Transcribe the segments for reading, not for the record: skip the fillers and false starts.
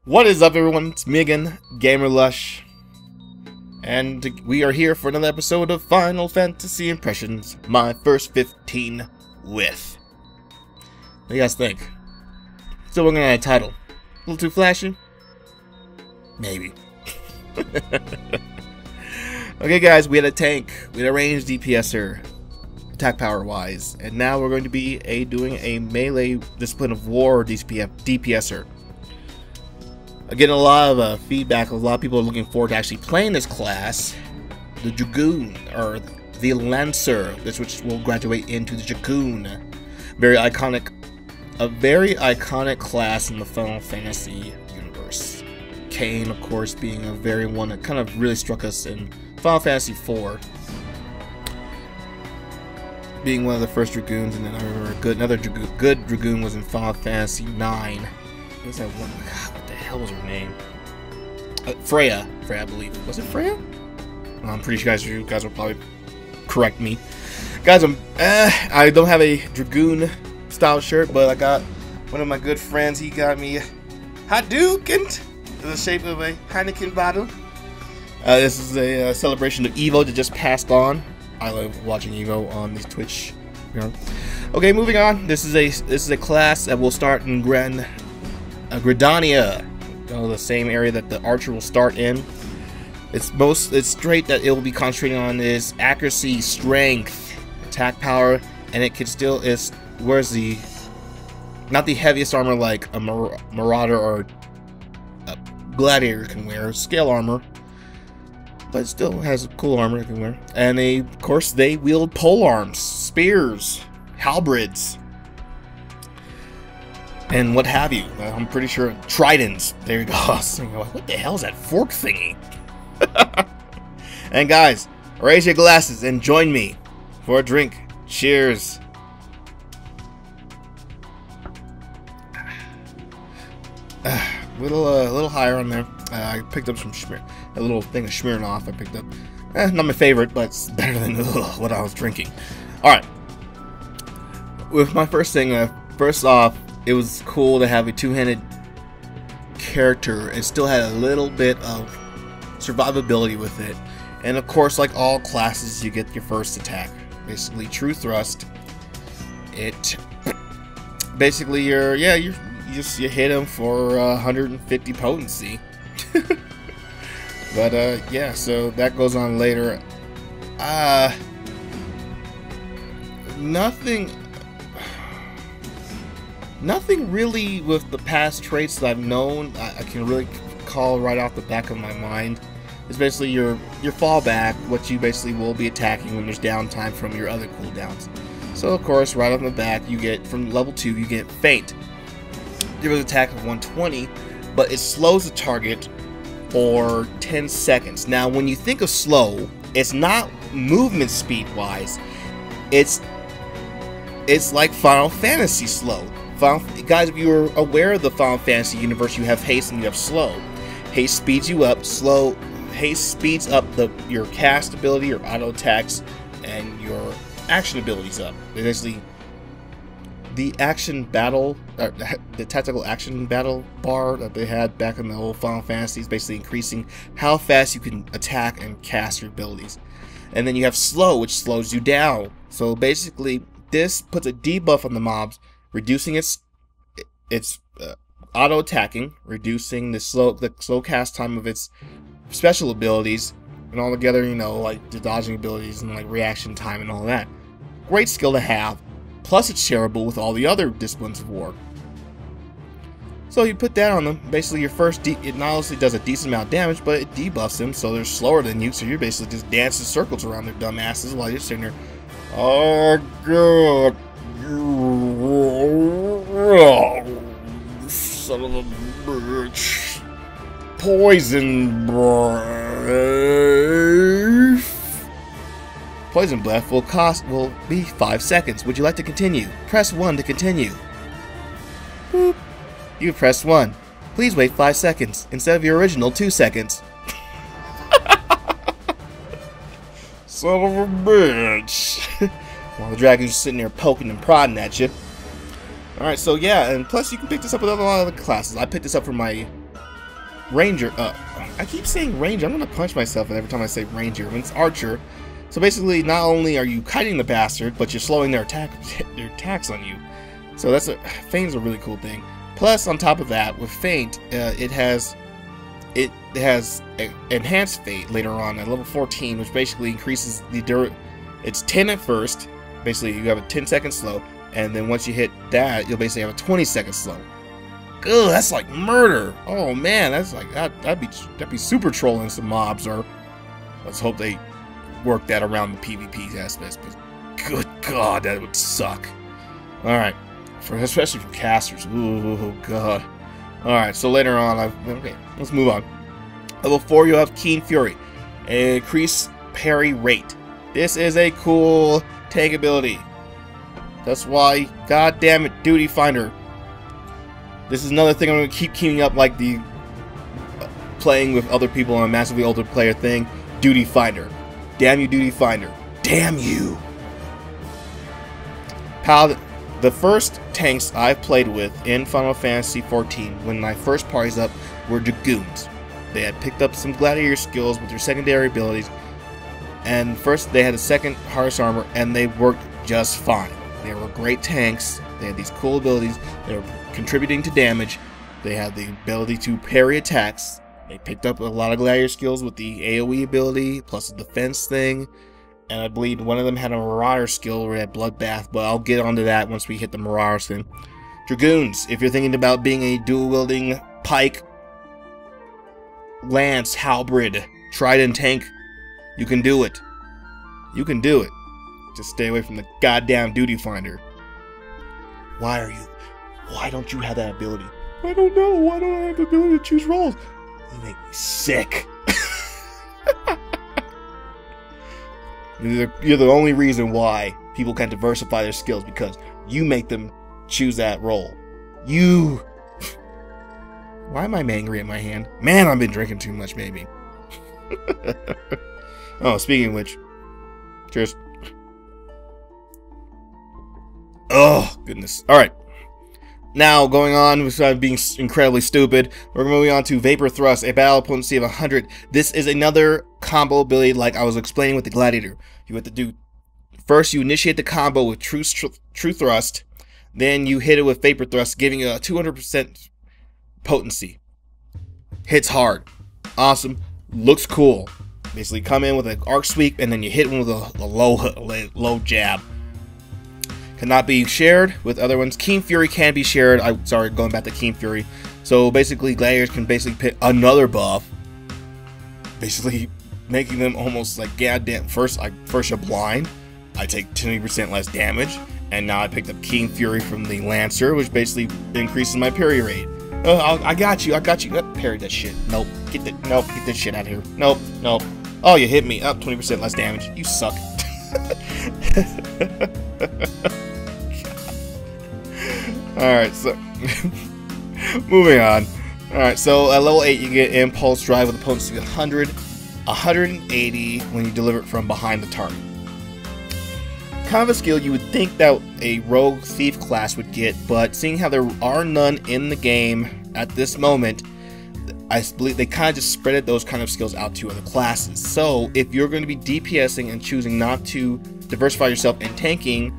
What is up, everyone? It's me again, Gamerlush, and we are here for another episode of Final Fantasy Impressions, my first 15 with. What do you guys think? Still working on a title. A little too flashy? Maybe. Okay, guys, we had a tank, we had a ranged DPSer, attack power wise, and now we're going to be doing a melee discipline of war DPSer. Getting a lot of feedback. A lot of people are looking forward to actually playing this class, the Dragoon, or the Lancer, which will graduate into the Dragoon. A very iconic class in the Final Fantasy universe. Kain, of course, being a very one that kind of really struck us in Final Fantasy IV, being one of the first Dragoons, and then I remember another good Dragoon was in Final Fantasy IX. What was that one? God, what the hell was her name? Freya, I believe. Was it Freya? I'm pretty sure you guys will probably correct me. Guys, I don't have a Dragoon style shirt, but I got one of my good friends. He got me a Hadouken in the shape of a Heineken bottle. This is a celebration of Evo that just passed on. I love watching Evo on these Twitch. Okay, moving on. This is a class that will start in Gridania, the same area that the archer will start in. It's straight that it will be concentrating on is accuracy, strength, attack power, and it can still wears the not the heaviest armor like a Marauder or a Gladiator can wear, scale armor, but it still has cool armor it can wear. And of course they wield polearms, spears, halberds, and what have you. I'm pretty sure tridents. There you go. What the hell is that fork thingy? And guys, raise your glasses and join me for a drink. Cheers. Little higher on there. I picked up some a little thing of Smirnoff. I picked up. Not my favorite, but it's better than what I was drinking. All right. With my first thing, first off, it was cool to have a two-handed character. It still had a little bit of survivability with it, and of course, like all classes, you get your first attack, basically true thrust. It basically you hit him for 150 potency. But yeah, so that goes on later. Nothing really with the past traits that I've known I can really call right off the back of my mind. It's basically your fallback, what you basically will be attacking when there's downtime from your other cooldowns. So of course, right off the back, you get from level 2, you get Feint. Give an attack of 120, but it slows the target for 10 seconds. Now, when you think of slow, it's not movement speed wise. It's like Final Fantasy slow. Guys, if you're aware of the Final Fantasy universe, you have haste and you have slow. Haste speeds you up. Haste speeds up your cast ability, your auto attacks, and your action abilities up. Basically, the action battle, the tactical action battle bar that they had back in the old Final Fantasy is basically increasing how fast you can attack and cast your abilities. And then you have slow, which slows you down. So basically, this puts a debuff on the mobs, reducing its auto attacking, reducing the slow cast time of its special abilities, and all together, like the dodging abilities and like reaction time and all that. Great skill to have. Plus, it's shareable with all the other disciplines of war. So you put that on them. Basically, your first it not only does a decent amount of damage, but it debuffs them, so they're slower than you. So you're basically just dancing circles around their dumb asses while you're sitting there. Oh god. Son of a bitch. Poison breath. Poison breath will be 5 seconds. Would you like to continue? Press 1 to continue. Boop. You pressed 1. Please wait 5 seconds instead of your original 2 seconds. Son of a bitch. While the dragon's just sitting there poking and prodding at you. Alright, so yeah, and plus you can pick this up with a lot of other classes. I picked this up for my ranger. I keep saying ranger. I'm gonna punch myself every time I say ranger. When it's archer. So basically, not only are you kiting the bastard, but you're slowing their attacks on you. So feint's a really cool thing. Plus, on top of that, with feint, it has enhanced feint later on at level 14, which basically increases the It's 10 at first. Basically, you have a 10-second slow, and then once you hit that, you'll basically have a 20-second slow. Ugh, that's like murder. Oh man, that's like that'd be super trolling some mobs. Or let's hope they work that around the PvP aspects. But good God, that would suck. All right, especially for casters. Ooh, God. All right, so later on, okay, let's move on. Level 4, you have Keen Fury, increase parry rate. This is a cool tank ability. That's why, God damn it, Duty Finder. This is another thing I'm going to keep keeping up, like the playing with other people on a massively older player thing. Duty Finder. Damn you, Duty Finder. Damn you. Paladin. The first tanks I've played with in Final Fantasy XIV when my first parties up were Dragoons. They had picked up some gladiator skills with their secondary abilities, and first they had the second hardest armor, and they worked just fine. They were great tanks. They had these cool abilities. They were contributing to damage. They had the ability to parry attacks. They picked up a lot of gladiator skills with the AoE ability, plus the defense thing. And I believe one of them had a Marauder skill where it had Bloodbath, but I'll get onto that once we hit the Marauder thing. Dragoons, if you're thinking about being a dual-wielding pike, lance, halberd, trident tank, you can do it. You can do it. Just stay away from the goddamn Duty Finder. Why don't you have that ability? I don't know. Why don't I have the ability to choose roles? You make me sick. You're the only reason why people can't diversify their skills, because you make them choose that role. You. Why am I angry at my hand? Man, I've been drinking too much, maybe. Oh, speaking of which, cheers. Oh, goodness. Alright. Now, going on with being incredibly stupid, we're moving on to Vapor Thrust, a battle potency of 100. This is another combo ability like I was explaining with the Gladiator. You have to do, first you initiate the combo with True Thrust, then you hit it with Vapor Thrust, giving you a 200% potency. Hits hard. Awesome. Looks cool. Basically come in with an arc sweep, and then you hit one with a low jab. Cannot be shared with other ones. Keen Fury can be shared. Going back to Keen Fury. So basically, gladiators can basically pick another buff, basically making them almost like goddamn. First you're blind. I take 20% less damage, and now I picked up Keen Fury from the Lancer, which basically increases my parry rate. I got you. Parry that shit. Nope. Get this shit out of here. Nope. Oh, you hit me. Up 20% less damage. You suck. Alright, so moving on. Alright, so at level 8 you get Impulse Drive with a potency of 100, 180 when you deliver it from behind the target. Kind of a skill you would think that a Rogue Thief class would get, but seeing how there are none in the game at this moment, I believe they kind of just spreaded those kind of skills out to other classes. So if you're going to be DPSing and choosing not to diversify yourself in tanking,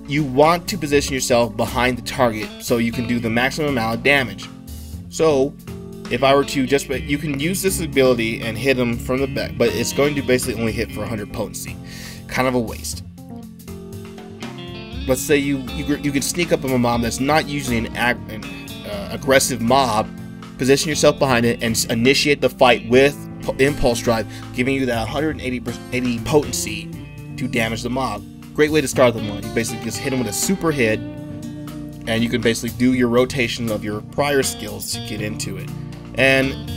you want to position yourself behind the target so you can do the maximum amount of damage. So if I were to you can use this ability and hit them from the back, but it's going to basically only hit for 100 potency. Kind of a waste. Let's say you can sneak up on a mob that's not usually an aggressive mob, position yourself behind it, and initiate the fight with Impulse Drive, giving you that 180 potency to damage the mob. Great way to start them on. You basically just hit them with a super hit, and you can basically do your rotation of your prior skills to get into it. And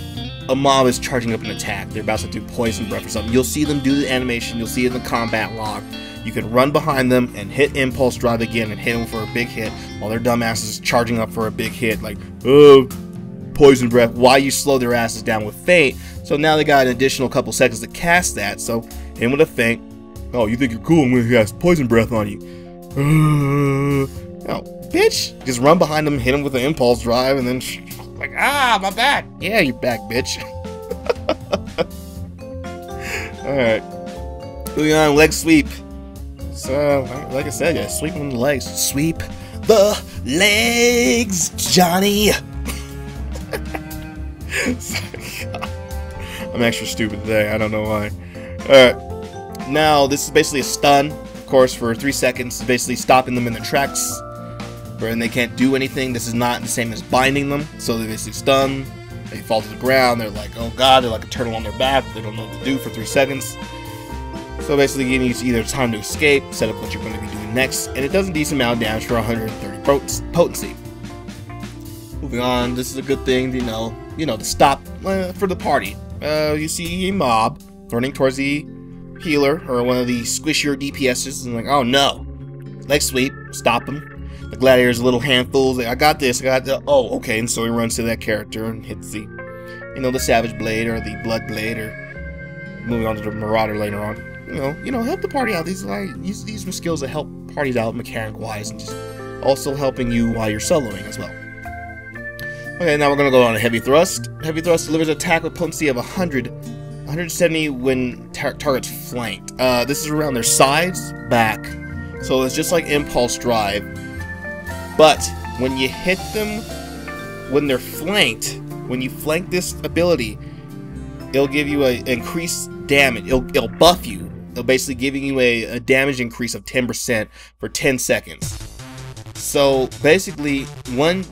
a mob is charging up an attack. They're about to do Poison Breath or something. You'll see them do the animation. You'll see it in the combat log. You can run behind them and hit Impulse Drive again and hit them for a big hit while their dumb asses charging up for a big hit. Like, oh, Poison Breath. Why you slow their asses down with Feint? So now they got an additional couple seconds to cast that. So hit them with a Feint. Oh, you think you're cool? I'm going to cast Poison Breath on you. Oh, bitch. Just run behind them, hit them with an Impulse Drive, and then Like, ah, my back. Yeah, your back, bitch. Alright. Moving on, leg sweep. So, like I said, yeah, sweeping the legs. Sweep the legs, Johnny. I'm extra stupid today. I don't know why. Alright. Now, this is basically a stun. Of course, for 3 seconds. Basically stopping them in their tracks. Wherein they can't do anything. This is not the same as binding them. So they basically stun. They fall to the ground. They're like, oh god. They're like a turtle on their back. They don't know what to do for 3 seconds. So basically giving you either time to escape, set up what you're going to be doing next, and it does a decent amount of damage for 130 potency. Moving on, this is a good thing to to stop for the party. You see a mob running towards the healer or one of the squishier DPSs, and like, oh no, leg sweep, stop him. The gladiator's a little handful. Like, I got this. I got the. Oh, okay, and so he runs to that character and hits the, the savage blade or the blood blade, or moving on to the marauder later on. Help the party out. These are skills that help parties out mechanic-wise, and just also helping you while you're soloing as well. Okay, now we're gonna go on a heavy thrust. Heavy thrust delivers an attack with potency of 170 when target's flanked. This is around their sides, back, so it's just like impulse drive. But when you hit them when they're flanked, when you flank this ability, it'll give you an increased damage. It'll buff you. It'll basically giving you a damage increase of 10% for 10 seconds. So basically, when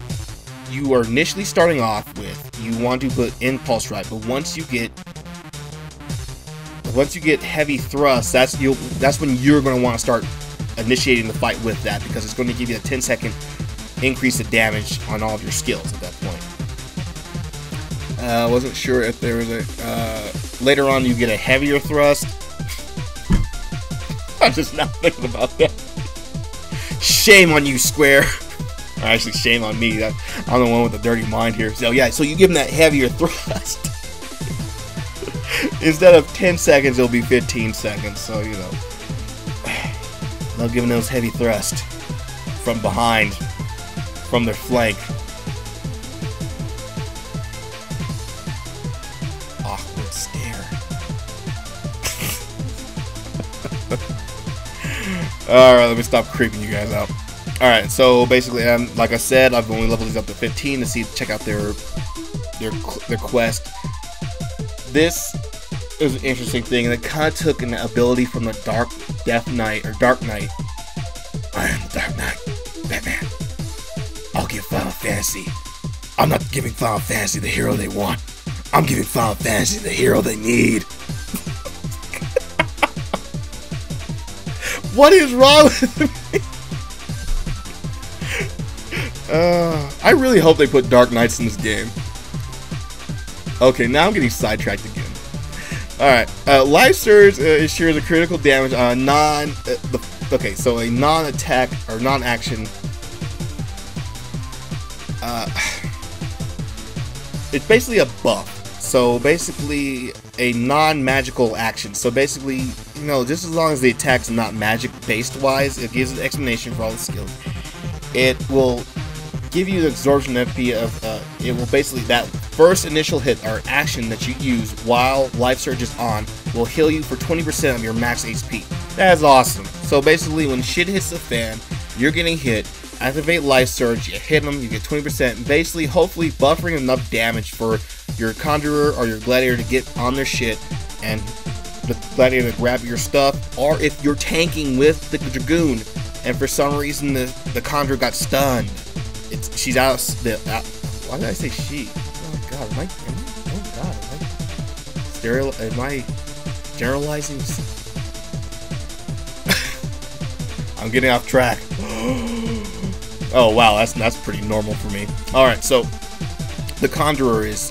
you are initially starting off with, you want to put impulse drive, but once you get heavy thrust, that's when you're going to want to start initiating the fight with that, because it's going to give you a 10-second increase of damage on all of your skills at that point. I wasn't sure if there was a later on you get a heavier thrust. I'm just not thinking about that. Shame on you, Square. Or actually, shame on me. I'm the one with the dirty mind here. So yeah, so you give them that heavier thrust. Instead of 10 seconds, it'll be 15 seconds. So love giving those heavy thrust from behind, from their flank. Awkward stare. Alright, let me stop creeping you guys out. Alright, so basically, like I said, I've only leveled these up to 15 to check out their quest. This is an interesting thing, and it kind of took an ability from the Dark Knight. I am the Dark Knight, Batman. I'll give Final Fantasy. I'm not giving Final Fantasy the hero they want. I'm giving Final Fantasy the hero they need. What is wrong with me? I really hope they put Dark Knights in this game. Okay, now I'm getting sidetracked again. Alright, Life Surge ensures a critical damage on so a non-attack or non-action. It's basically a buff. So basically a non-magical action. So basically, just as long as the attack's not magic-based wise, it gives an explanation for all the skills. It will give you the absorption FP of, it will basically, that first initial hit or action that you use while Life Surge is on will heal you for 20% of your max HP. That's awesome. So basically, when shit hits the fan, you're getting hit, activate Life Surge, you hit them, you get 20%, basically, hopefully buffering enough damage for your Conjurer or your Gladiator to get on their shit and the Gladiator to grab your stuff, or if you're tanking with the Dragoon and for some reason the Conjurer got stunned. She's out. Why did I say she? Oh god, am I generalizing? I'm getting off track. Oh wow, that's pretty normal for me. Alright, so the Conjurer is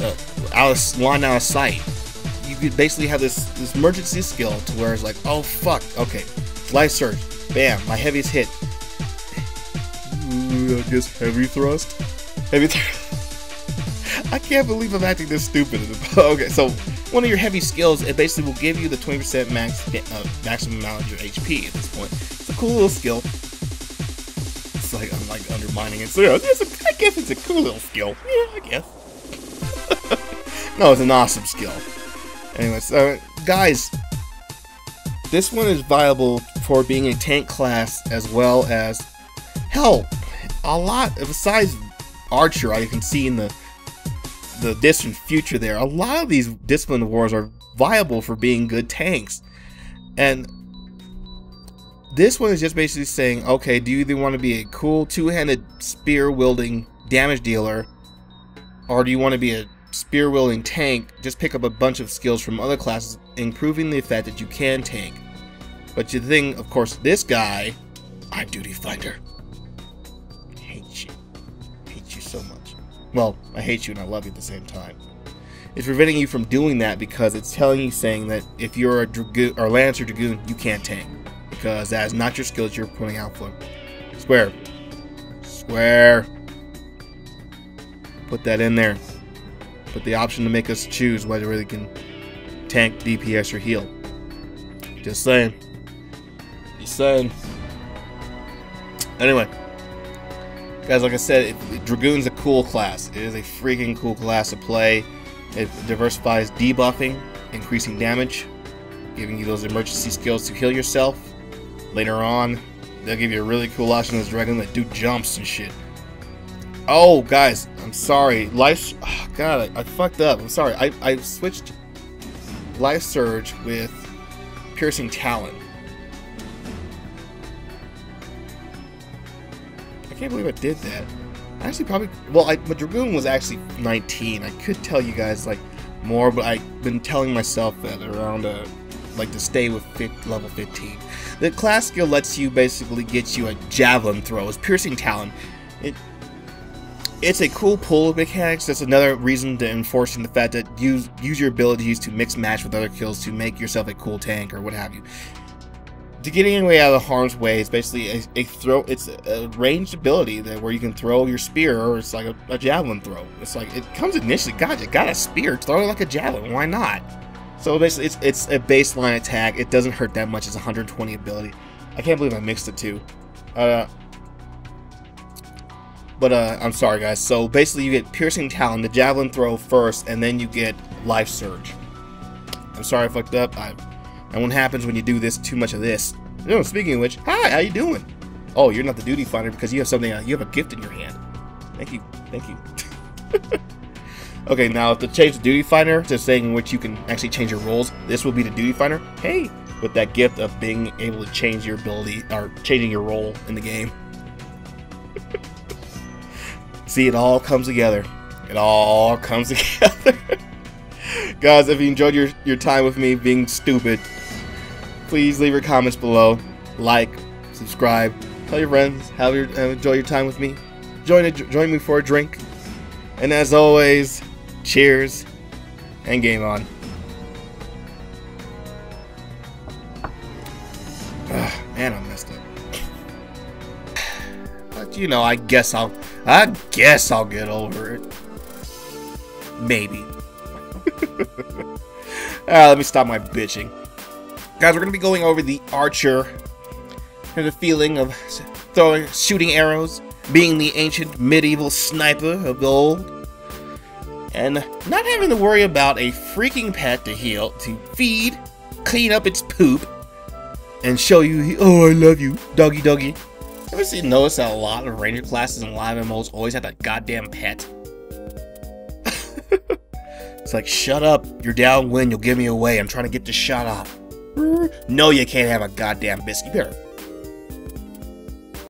line out of sight. You could basically have this emergency skill to where it's like, oh fuck, okay, Life Surge, bam, my heaviest hit. I guess heavy thrust? Heavy thrust. I can't believe I'm acting this stupid. Okay, so one of your heavy skills, it basically will give you the 20% maximum amount of your HP at this point. It's a cool little skill. It's like, I'm like undermining it. So yeah, I guess it's a cool little skill. Yeah, I guess. No, it's an awesome skill. Anyway, so guys, this one is viable for being a tank class as well as, hell, a lot, besides Archer, I can see in the distant future there, a lot of these discipline wars are viable for being good tanks. And this one is just basically saying, okay, do you either want to be a cool two-handed spear-wielding damage dealer, or do you want to be a spear-wielding tank? Just pick up a bunch of skills from other classes, improving the fact that you can tank. But the thing, of course, this guy, I'm Duty Finder. I hate you. I hate you so much. Well, I hate you and I love you at the same time. It's preventing you from doing that because it's telling you, saying that if you're a Dragoon or Lancer Dragoon, you can't tank, because that is not your skills you're putting out for. Square. Put that in there. Put the option to make us choose whether we can tank, DPS, or heal. Just saying. Just saying. Anyway, guys, like I said, Dragoon's a cool class. It is a freaking cool class to play. It diversifies debuffing, increasing damage, giving you those emergency skills to heal yourself. Later on, they'll give you a really cool option as Dragoon that do jumps and shit. Oh, guys, I'm sorry. Oh, God, I fucked up. I'm sorry. I switched Life Surge with Piercing Talon. I can't believe I did that. Actually, probably. Well, my Dragoon was actually 19. I could tell you guys like more, but I've been telling myself that around like to stay with level 15. The class skill lets you basically get you a javelin throw. It's Piercing Talon. It's a cool pull mechanics. That's another reason to enforcing the fact that use your abilities to mix match with other kills to make yourself a cool tank or what have you. To getting your way out of harm's way is basically a throw. It's a ranged ability that where you can throw your spear, or it's like a javelin throw. It's like it comes initially. God, you got a spear, throw it like a javelin. Why not? So basically, it's a baseline attack. It doesn't hurt that much. It's 120 ability. I can't believe I mixed the two. I'm sorry, guys. So basically, you get Piercing Talon, the javelin throw first, and then you get Life Surge. I'm sorry I fucked up. And what happens when you do this, too much of this? You know, speaking of which, hi, how you doing? Oh, you're not the Duty Finder because you have something. You have a gift in your hand. Thank you, thank you. Okay, now to change the Duty Finder to saying which you can actually change your roles, this will be the Duty Finder. Hey, with that gift of being able to change your ability or changing your role in the game. See, it all comes together. It all comes together. Guys, if you enjoyed your time with me being stupid, please leave your comments below. Like, subscribe, tell your friends how you enjoy your time with me. Join me for a drink. And as always, cheers and game on. Man, I messed up. But you know, I guess I'll get over it. Maybe. Let me stop my bitching. Guys, we're going to be going over the Archer and the feeling of shooting arrows, being the ancient medieval sniper of old, and not having to worry about a freaking pet to heal, to feed, clean up its poop, and show you, oh, I love you, doggy doggy. Ever notice that a lot of Ranger classes and live MMOs always have that goddamn pet? It's like, shut up, you're downwind, you'll give me away, I'm trying to get this shot off. No, you can't have a goddamn biscuit. You better